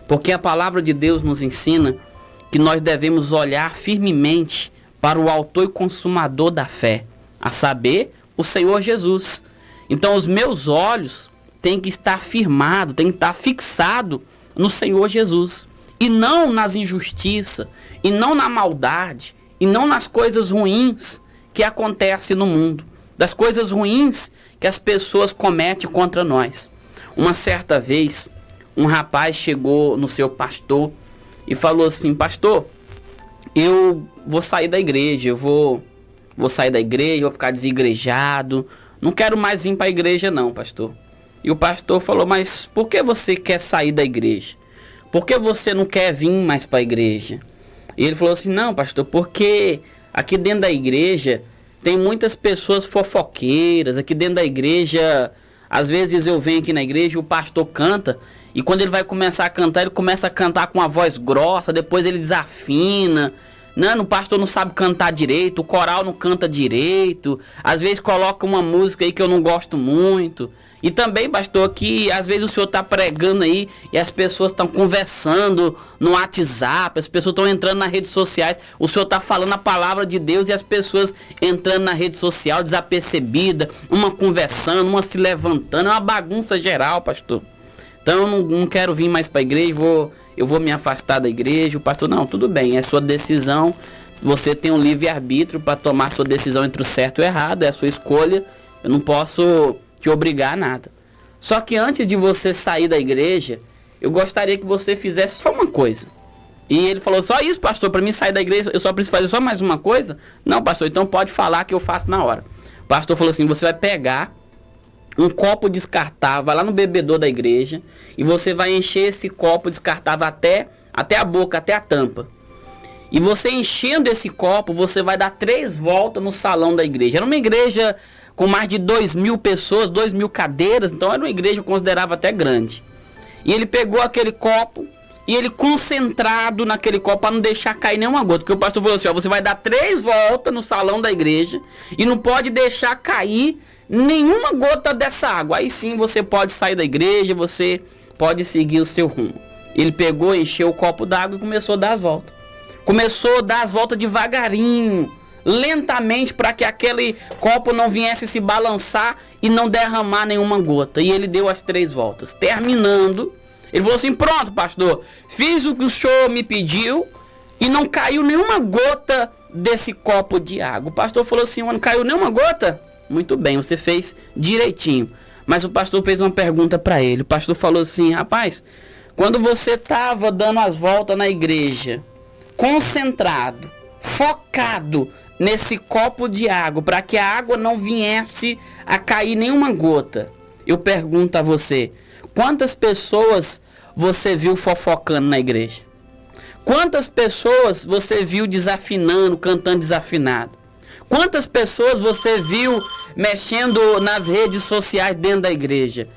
Porque a palavra de Deus nos ensina que nós devemos olhar firmemente para o autor e consumador da fé, a saber, o Senhor Jesus. Então os meus olhos têm que estar firmados, têm que estar fixados no Senhor Jesus, e não nas injustiças, e não na maldade, e não nas coisas ruins que acontecem no mundo, das coisas ruins que as pessoas cometem contra nós. Uma certa vez, um rapaz chegou no seu pastor e falou assim: pastor, eu vou sair da igreja, eu vou sair da igreja, vou ficar desigrejado, não quero mais vir para a igreja não, pastor. E o pastor falou: mas por que você quer sair da igreja? Por que você não quer vir mais para a igreja? E ele falou assim: não, pastor, porque aqui dentro da igreja tem muitas pessoas fofoqueiras. Aqui dentro da igreja, às vezes eu venho aqui na igreja, o pastor canta, e quando ele vai começar a cantar, ele começa a cantar com uma voz grossa, depois ele desafina. Não, o pastor não sabe cantar direito, o coral não canta direito, às vezes coloca uma música aí que eu não gosto muito. E também, pastor, que às vezes o senhor está pregando aí e as pessoas estão conversando no WhatsApp, as pessoas estão entrando nas redes sociais, o senhor está falando a palavra de Deus e as pessoas entrando na rede social desapercebida, uma conversando, uma se levantando, é uma bagunça geral, pastor. Então eu não quero vir mais para a igreja, eu vou me afastar da igreja. O pastor: não, tudo bem, é sua decisão, você tem um livre-arbítrio para tomar sua decisão entre o certo e o errado, é a sua escolha, eu não posso te obrigar a nada. Só que antes de você sair da igreja, eu gostaria que você fizesse só uma coisa. E ele falou: só isso, pastor, para mim sair da igreja eu só preciso fazer só mais uma coisa? Não, pastor, então pode falar que eu faço na hora. O pastor falou assim: você vai pegar um copo descartável, vai lá no bebedouro da igreja e você vai encher esse copo descartável até a boca, até a tampa. E você enchendo esse copo, você vai dar 3 voltas no salão da igreja. Era uma igreja com mais de 2.000 pessoas, 2.000 cadeiras, então era uma igreja que eu considerava até grande. E ele pegou aquele copo e ele concentrado naquele copo para não deixar cair nenhuma gota. Porque o pastor falou assim: ó, você vai dar 3 voltas no salão da igreja e não pode deixar cair nenhuma gota dessa água. Aí sim você pode sair da igreja, você pode seguir o seu rumo. Ele pegou, encheu o copo d'água e começou a dar as voltas. Começou a dar as voltas devagarinho, lentamente, para que aquele copo não viesse se balançar e não derramar nenhuma gota. E ele deu as 3 voltas. Terminando, ele falou assim: pronto, pastor, fiz o que o senhor me pediu e não caiu nenhuma gota desse copo de água. O pastor falou assim: não caiu nenhuma gota? Muito bem, você fez direitinho. Mas o pastor fez uma pergunta para ele. O pastor falou assim: rapaz, quando você estava dando as voltas na igreja, concentrado, focado nesse copo de água, para que a água não viesse a cair nenhuma gota, eu pergunto a você: quantas pessoas você viu fofocando na igreja? Quantas pessoas você viu desafinando, cantando desafinado? Quantas pessoas você viu mexendo nas redes sociais dentro da igreja?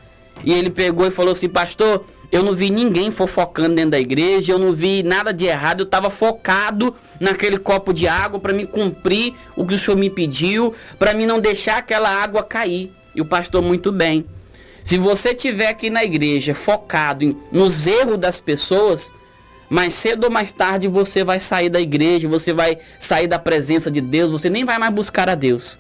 E ele pegou e falou assim: pastor, eu não vi ninguém fofocando dentro da igreja, eu não vi nada de errado, eu estava focado naquele copo de água para me cumprir o que o senhor me pediu, para mim não deixar aquela água cair. E o pastor: muito bem. Se você estiver aqui na igreja focado nos erros das pessoas, mais cedo ou mais tarde você vai sair da igreja, você vai sair da presença de Deus, você nem vai mais buscar a Deus.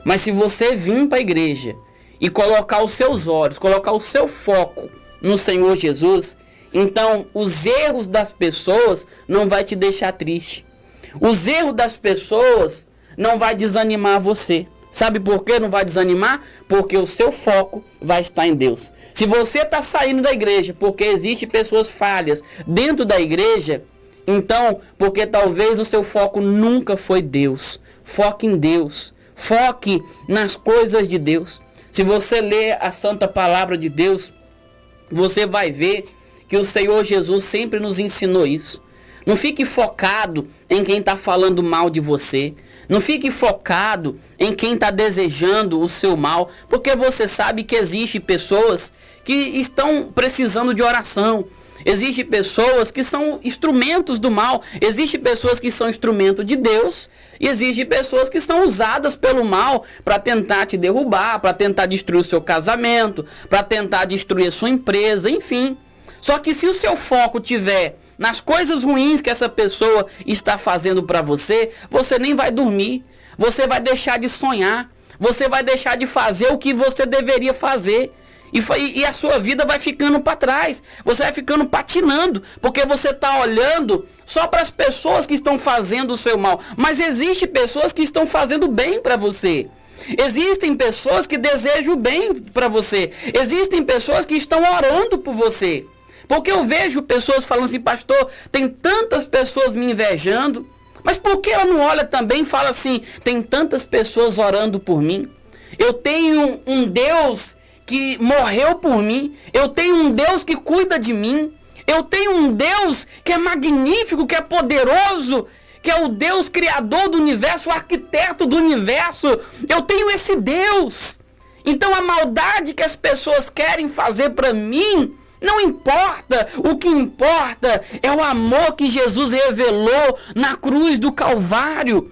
Mas se você vir para a igreja e colocar os seus olhos, colocar o seu foco no Senhor Jesus, então os erros das pessoas não vai te deixar triste. Os erros das pessoas não vai desanimar você. Sabe por que não vai desanimar? Porque o seu foco vai estar em Deus. Se você está saindo da igreja porque existem pessoas falhas dentro da igreja, então, porque talvez o seu foco nunca foi Deus. Foque em Deus. Foque nas coisas de Deus. Se você ler a santa palavra de Deus, você vai ver que o Senhor Jesus sempre nos ensinou isso. Não fique focado em quem está falando mal de você. Não fique focado em quem está desejando o seu mal, porque você sabe que existem pessoas que estão precisando de oração. Existem pessoas que são instrumentos do mal. Existem pessoas que são instrumentos de Deus. E existem pessoas que são usadas pelo mal para tentar te derrubar, para tentar destruir o seu casamento, para tentar destruir a sua empresa, enfim. Só que se o seu foco tiver nas coisas ruins que essa pessoa está fazendo para você, você nem vai dormir. Você vai deixar de sonhar. Você vai deixar de fazer o que você deveria fazer. E a sua vida vai ficando para trás. Você vai ficando patinando. Porque você está olhando só para as pessoas que estão fazendo o seu mal. Mas existem pessoas que estão fazendo bem para você. Existem pessoas que desejam bem para você. Existem pessoas que estão orando por você. Porque eu vejo pessoas falando assim: pastor, tem tantas pessoas me invejando. Mas por que ela não olha também e fala assim: tem tantas pessoas orando por mim? Eu tenho um Deus que morreu por mim. Eu tenho um Deus que cuida de mim. Eu tenho um Deus que é magnífico, que é poderoso, que é o Deus criador do universo, o arquiteto do universo. Eu tenho esse Deus. Então a maldade que as pessoas querem fazer para mim não importa. O que importa é o amor que Jesus revelou na cruz do Calvário.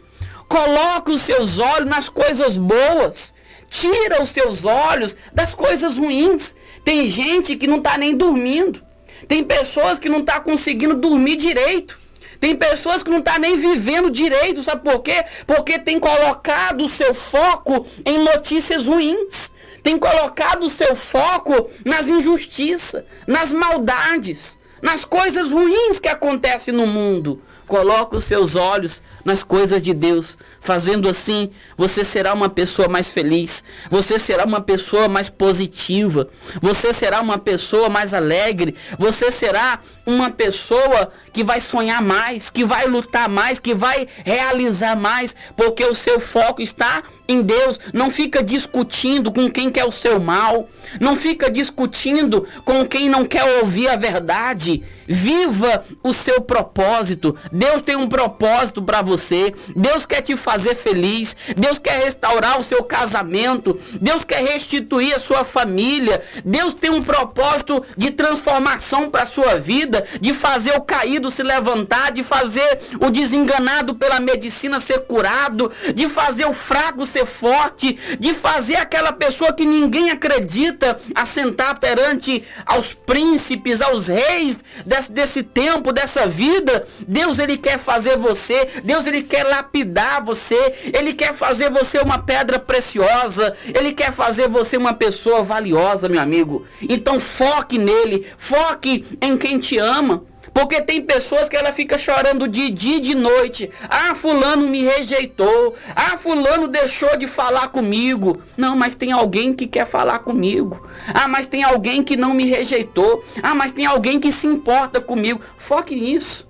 Coloque os seus olhos nas coisas boas. Tira os seus olhos das coisas ruins. Tem gente que não está nem dormindo. Tem pessoas que não estão conseguindo dormir direito. Tem pessoas que não estão nem vivendo direito. Sabe por quê? Porque tem colocado o seu foco em notícias ruins. Tem colocado o seu foco nas injustiças, nas maldades, nas coisas ruins que acontecem no mundo. Coloque os seus olhos nas coisas de Deus. Fazendo assim, você será uma pessoa mais feliz. Você será uma pessoa mais positiva. Você será uma pessoa mais alegre. Você será uma pessoa que vai sonhar mais, que vai lutar mais, que vai realizar mais, porque o seu foco está em Deus. Não fica discutindo com quem quer o seu mal. Não fica discutindo com quem não quer ouvir a verdade. Viva o seu propósito. Deus tem um propósito para você. Deus quer te fazer feliz. Deus quer restaurar o seu casamento. Deus quer restituir a sua família. Deus tem um propósito de transformação para a sua vida, de fazer o caído se levantar, de fazer o desenganado pela medicina ser curado, de fazer o fraco ser forte, de fazer aquela pessoa que ninguém acredita assentar perante aos príncipes, aos reis desse tempo, dessa vida. Deus, ele quer fazer você. Deus, ele quer lapidar você. Ele quer fazer você uma pedra preciosa. Ele quer fazer você uma pessoa valiosa, meu amigo. Então foque nele. Foque em quem te ama. Porque tem pessoas que ela fica chorando de dia e de noite. Ah, fulano me rejeitou. Ah, fulano deixou de falar comigo. Não, mas tem alguém que quer falar comigo. Ah, mas tem alguém que não me rejeitou. Ah, mas tem alguém que se importa comigo. Foque nisso.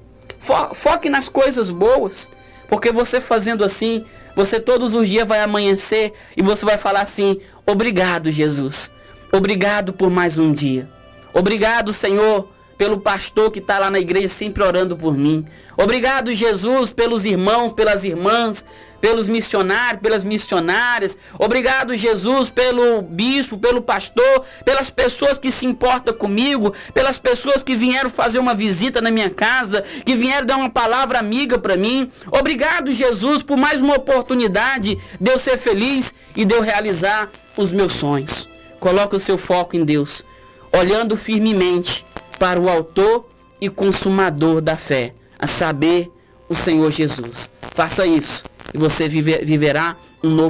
Foque nas coisas boas. Porque você fazendo assim, você todos os dias vai amanhecer e você vai falar assim: obrigado, Jesus. Obrigado por mais um dia. Obrigado, Senhor, pelo pastor que está lá na igreja sempre orando por mim. Obrigado, Jesus, pelos irmãos, pelas irmãs, pelos missionários, pelas missionárias. Obrigado, Jesus, pelo bispo, pelo pastor, pelas pessoas que se importam comigo, pelas pessoas que vieram fazer uma visita na minha casa, que vieram dar uma palavra amiga para mim. Obrigado, Jesus, por mais uma oportunidade de eu ser feliz e de eu realizar os meus sonhos. Coloque o seu foco em Deus, olhando firmemente para o autor e consumador da fé, a saber, o Senhor Jesus. Faça isso e você viverá um novo